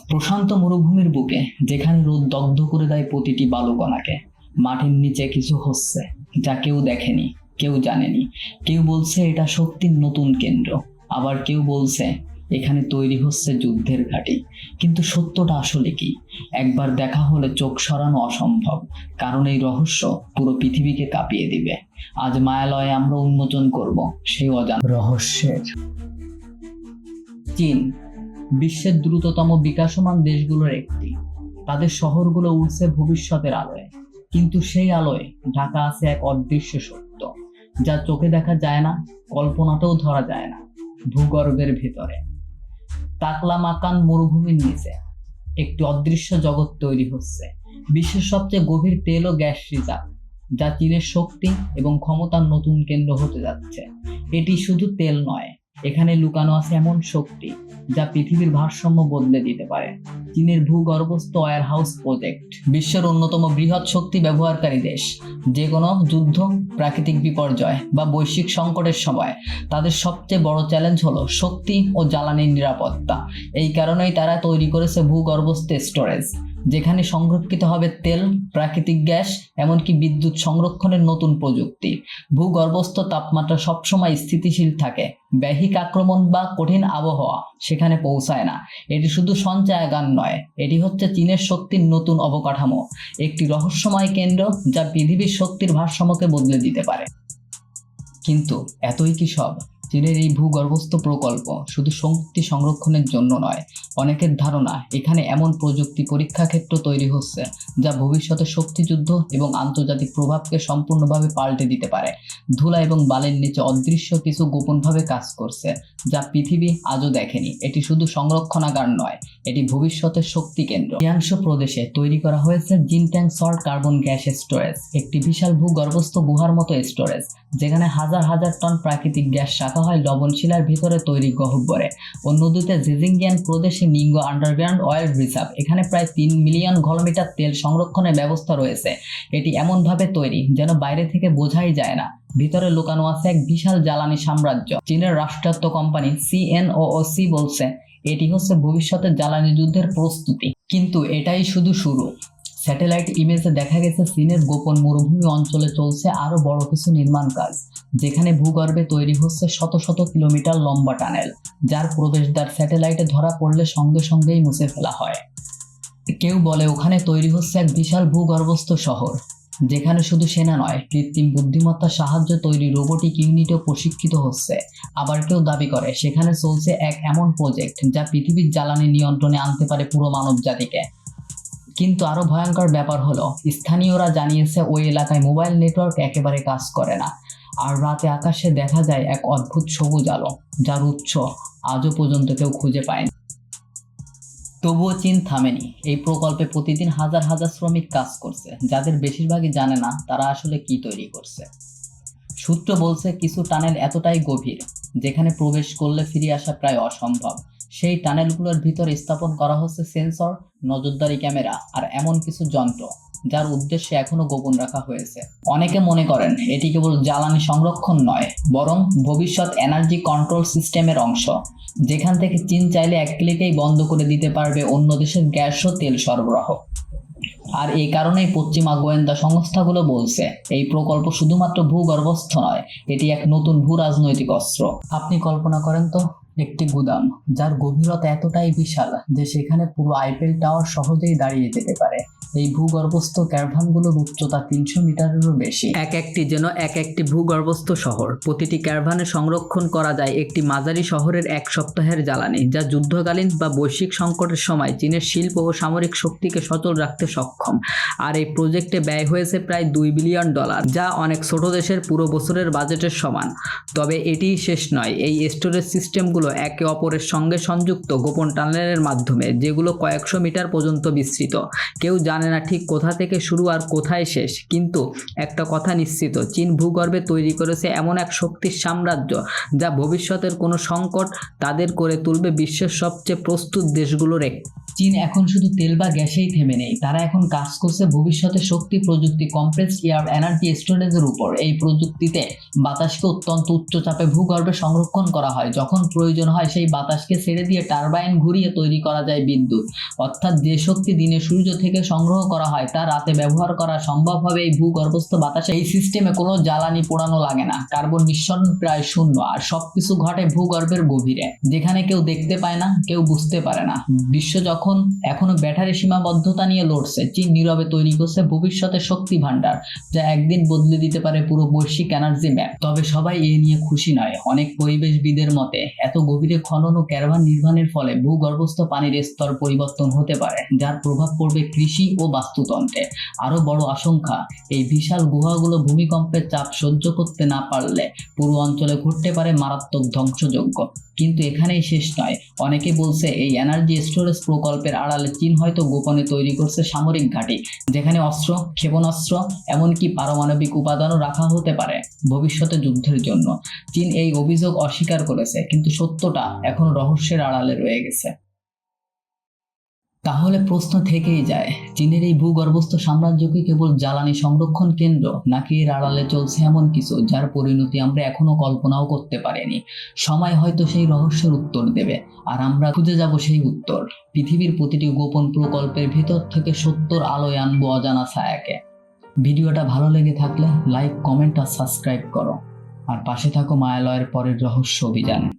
প্রশান্ত মরুভূমির বুকে, যেখানে রোদ দগ্ধ করে দেয় প্রতিটি বালুকণাকে, মাটির নিচে কিছু হচ্ছে যা কেউ দেখেনি, কেউ জানেনি। কেউ বলছে এটা শক্তির নতুন কেন্দ্র, আবার কেউ বলছে এখানে তৈরি হচ্ছে যুদ্ধের ঘাঁটি। কিন্তু সত্যটা আসলে কি? একবার দেখা হলে চোখ সরানো অসম্ভব, কারণ এই রহস্য পুরো পৃথিবীকে কাঁপিয়ে দিবে। আজ মায়ালয়ে আমরা উন্মোচন করব সেই অজানা রহস্যের। চীন বিশ্বের দ্রুততম বিকাশমান দেশগুলোর একটি। তাদের শহরগুলো উঠছে ভবিষ্যতের আলোয়, কিন্তু সেই আলোয় ঢাকা আছে এক অদৃশ্য সত্য, যা চোখে দেখা যায় না, কল্পনাতেও ধরা যায় না। ভূগর্ভের ভেতরে তাকলামাকান মরুভূমির নিচে একটি অদৃশ্য জগৎ তৈরি হচ্ছে। বিশ্বের সবচেয়ে গভীর তেল ও গ্যাস রিজার্ভ, যা চীনের শক্তি এবং ক্ষমতার নতুন কেন্দ্র হতে যাচ্ছে। এটি শুধু তেল নয়, এখানে লুকানো আছে এমন শক্তি যা পৃথিবীর ভারসাম্য বদলে দিতে পারে। চীনের ভূগর্ভস্থ ওয়্যার হাউস প্রজেক্ট বিশ্বের অন্যতম বৃহৎ শক্তি ব্যবহারকারী দেশ। যে কোনো যুদ্ধ, প্রাকৃতিক বিপর্যয় বা বৈশ্বিক সংকটের সময় তাদের সবচেয়ে বড় চ্যালেঞ্জ হলো শক্তি ও জ্বালানির নিরাপত্তা। এই কারণেই তারা তৈরি করেছে ভূগর্ভস্থ স্টোরেজ, যেখানে সংরক্ষিত হবে তেল, প্রাকৃতিক গ্যাস, এমনকি বিদ্যুৎ সংরক্ষণের নতুন প্রযুক্তি। ভূগর্ভস্থ তাপমাত্রা সবসময় স্থিতিশীল থাকে, বাহ্যিক আক্রমণ বা কঠিন আবহাওয়া সেখানে পৌঁছায় না। এটি শুধু সঞ্চয়াগার নয়, এটি হচ্ছে চীনের শক্তির নতুন অবকাঠামো, একটি রহস্যময় কেন্দ্র যা পৃথিবীর শক্তির ভারসাম্যকে বদলে দিতে পারে। কিন্তু এতই কি সব? চীনের এই ভূগর্ভস্থ প্রকল্প শুধু শক্তি সংরক্ষণের জন্য নয়। অনেকের ধারণা এখানে এমন প্রযুক্তি পরীক্ষা ক্ষেত্র তৈরি হচ্ছে যা ভবিষ্যতে শক্তিযুদ্ধ এবং আন্তর্জাতিক প্রভাবকে সম্পূর্ণভাবে পাল্টে দিতে পারে। ধুলা এবং বালির নিচে অদৃশ্য কিছু গোপনভাবে কাজ করছে, যা পৃথিবী আজও দেখেনি। এটি শুধু সংরক্ষণাগার নয়, এটি ভবিষ্যতের শক্তি কেন্দ্র। কিয়াংশু প্রদেশে তৈরি করা হয়েছে জিনট্যাং সল্ট কার্বন গ্যাস স্টোরেজ, একটি বিশাল ভূগর্ভস্থ গুহার মতো স্টোরেজ, যেখানে হাজার হাজার টন প্রাকৃতিক গ্যাস রাখা হয় লবণশিলার ভিতরে তৈরি গহ্বরে। অন্যদিকে জিজিংজিয়াং প্রদেশে নিঙ্গো আন্ডারগ্রাউন্ড অয়েল রিজার্ভ, এখানে প্রায় 3 মিলিয়ন ঘনমিটার তেল সংরক্ষণের ব্যবস্থা রয়েছে। এটি এমনভাবে তৈরি যেন বাইরে থেকে বোঝাই যায় না, ভিতরে লুকানো আছে এক বিশাল জ্বালানি সাম্রাজ্য। চীনের রাষ্ট্রায়ত্ত কোম্পানি CNOOC বলছে এটি হচ্ছে ভবিষ্যতের জ্বালানি যুদ্ধের প্রস্তুতি। কিন্তু এটাই শুধু শুরু। স্যাটেলাইট ইমেজে দেখা গেছে চীনের গোপন মরুভূমি অঞ্চলে চলছে আরো বড় কিছু নির্মাণ কাজ, যেখানে ভূগর্ভে তৈরি হচ্ছে শত শত কিলোমিটার লম্বা টানেল, যার প্রবেশদ্বার স্যাটেলাইটে ধরা পড়লে সঙ্গে সঙ্গেই মুছে ফেলা হয়। কেউ বলে ওখানে তৈরি হচ্ছে এক বিশাল ভূগর্ভস্থ শহর, যেখানে শুধু সেনা নয়, কৃত্রিম বুদ্ধিমত্তার সাহায্যে তৈরি রোবোটিক ইউনিটও প্রশিক্ষিত হচ্ছে। আবার কেউ দাবি করে সেখানে চলছে এক এমন প্রজেক্ট যা পৃথিবীর জ্বালানি নিয়ন্ত্রণে আনতে পারে পুরো মানব জাতিকে। কিন্তু আরো ভয়ঙ্কর ব্যাপার হলো, স্থানীয়রা জানিয়েছে ওই এলাকায় মোবাইল নেটওয়ার্ক একেবারে কাজ করে না, আর রাতে আকাশে দেখা যায় এক অদ্ভুত সবুজ আলো, যার উৎস আজও পর্যন্ত কেউ খুঁজে পায়নি। তবুও চীন থামেনি। এই প্রকল্পে প্রতিদিন হাজার হাজার শ্রমিক কাজ করছে, যাদের বেশিরভাগই জানে না তারা আসলে কি তৈরি করছে। সূত্র বলছে কিছু টানেল এতটাই গভীর যেখানে প্রবেশ করলে ফিরে আসা প্রায় অসম্ভব। সেই টানেলগুলোর ভিতরে স্থাপন করা হচ্ছে সেন্সর, নজরদারি ক্যামেরা আর এমন কিছু যন্ত্র যার উদ্দেশ্যে এখনো গোপন রাখা হয়েছে। অনেকে মনে করেন এটি কেবল জ্বালানি সংরক্ষণ নয়, বরং ভবিষ্যৎ এনার্জি কন্ট্রোল সিস্টেমের অংশ, যেখান থেকে চীন চাইলে এক ক্লিকেই বন্ধ করে দিতে পারবে অন্য দেশের গ্যাস ও তেল সরবরাহ। আর এই কারণেই পশ্চিমা গোয়েন্দা সংস্থাগুলো বলছে এই প্রকল্প শুধুমাত্র ভূগর্ভস্থ নয়, এটি এক নতুন ভূ রাজনৈতিক অস্ত্র। আপনি কল্পনা করেন তো, একটি গুদাম যার গভীরতা এতটাই বিশাল যে সেখানে পুরো আইফেল টাওয়ার সহজেই দাঁড়িয়ে যেতে পারে। এই ভূগর্ভস্থ ক্যারভানগুলোর উচ্চতা 300 মিটারেরও বেশি। এক একটি ভূগর্ভস্থ শহর। প্রতিটি ক্যারভানে সংরক্ষণ করা যায় একটি মাঝারি শহরের এক সপ্তাহের জ্বালানি, যা যুদ্ধকালীন বা বৈশ্বিক সংকটের সময় চীনের শিল্প ও সামরিক শক্তিকে সচল রাখতে সক্ষম। আর এই প্রজেক্টে ব্যয় হয়েছে প্রায় $2 বিলিয়ন, যা অনেক ছোট দেশের পুরো বছরের বাজেটের সমান। তবে এটি শেষ নয়। এই স্টোরেজ সিস্টেমগুলো একে অপরের সঙ্গে সংযুক্ত গোপন টানেলের মাধ্যমে, যেগুলো কয়েকশো মিটার পর্যন্ত বিস্তৃত। কেউ জানে না ঠিক কোথা থেকে শুরু আর কোথায় শেষ, কিন্তু একটা কথা নিশ্চিত, চীন ভূগর্ভে তৈরি করেছে এমন এক শক্তির সাম্রাজ্য যা ভবিষ্যতের কোনো সংকট তাদের করে তুলবে বিশ্বের সবচেয়ে প্রস্তুত দেশগুলোর একটি। চীন এখন শুধু তেল বা গ্যাসেই থেমে নেই, তারা এখন কাজ করছে ভবিষ্যতে শক্তি প্রযুক্তি কমপ্রেসড এয়ার এনার্জি স্টোরেজের উপর। এই প্রযুক্তিতে বাতাসকে অত্যন্ত উচ্চ চাপে ভূগর্ভে সংরক্ষণ করা হয়, যখন প্রয়োজন হয় সেই বাতাসকে ছেড়ে দিয়ে টারবাইন ঘুরিয়ে তৈরি করা যায় বিদ্যুৎ। অর্থাৎ যে শক্তি দিনে সূর্য থেকে সংগ্রহ করা হয় তা রাতে ব্যবহার করা সম্ভব হবে এই ভূগর্ভস্থ বাতাসে। এই সিস্টেমে কোনো জ্বালানি পোড়ানো লাগে না, কার্বন নিঃসরণ প্রায় শূন্য, আর সবকিছু ঘটে ভূগর্ভের গভীরে, যেখানে কেউ দেখতে পায় না, কেউ বুঝতে পারে না। বিশ্ব যখন এখনো ব্যাটারি সীমাবদ্ধতা নিয়ে লড়ছে, চীন নীরবে তৈরি করছে ভবিষ্যতের শক্তি ভান্ডার, যা একদিন বদলে দিতে পারে পুরো বৈশ্বিক এনার্জি ম্যাপ। তবে সবাই এ নিয়ে খুশি নয়। অনেক পরিবেশবিদের মতে এত গভীরে খনন ও ক্যারভান নির্মাণের ফলে ভূগর্ভস্থ পানির স্তর পরিবর্তন হতে পারে, যার প্রভাব পড়বে কৃষি ও বাস্তুতন্ত্রে। আরো বড় আশঙ্কা, এই বিশাল গুহাগুলো ভূমিকম্পের চাপ সহ্য করতে না পারলে পুরো অঞ্চলে ঘটতে পারে মারাত্মক ধ্বংসযজ্ঞ। কিন্তু এখানেই শেষ নয়। অনেকে বলছে এই এনার্জি স্টোরেজ প্রকল্পের আড়ালে চীন হয়তো গোপনে তৈরি করছে সামরিক ঘাঁটি, যেখানে অস্ত্র, ক্ষেপণাস্ত্র, এমনকি পারমাণবিক উপাদানও রাখা হতে পারে ভবিষ্যতে যুদ্ধের জন্য। চীন এই অভিযোগ অস্বীকার করেছে, কিন্তু সত্যটা এখন রহস্যের আড়ালে রয়ে গেছে। তাহলে প্রশ্ন থেকেই যায়, চীনের এই ভূগর্ভস্থ সাম্রাজ্য কি কেবল জ্বালানি সংরক্ষণ কেন্দ্র, নাকি এর আড়ালে চলছে এমন কিছু যার পরিণতি আমরা এখনো কল্পনাও করতে পারিনি? সময় হয়তো সেই রহস্যের উত্তর দেবে, আর আমরা খুঁজে যাব সেই উত্তর। পৃথিবীর প্রতিটি গোপন প্রকল্পের ভিতর থেকে সত্যর আলোয় আনবো অজানা ছায়াকে। ভিডিওটা ভালো লেগে থাকলে লাইক, কমেন্ট আর সাবস্ক্রাইব করো, আর পাশে থাকো মায়ালয়ের পরের রহস্য অভিযানে।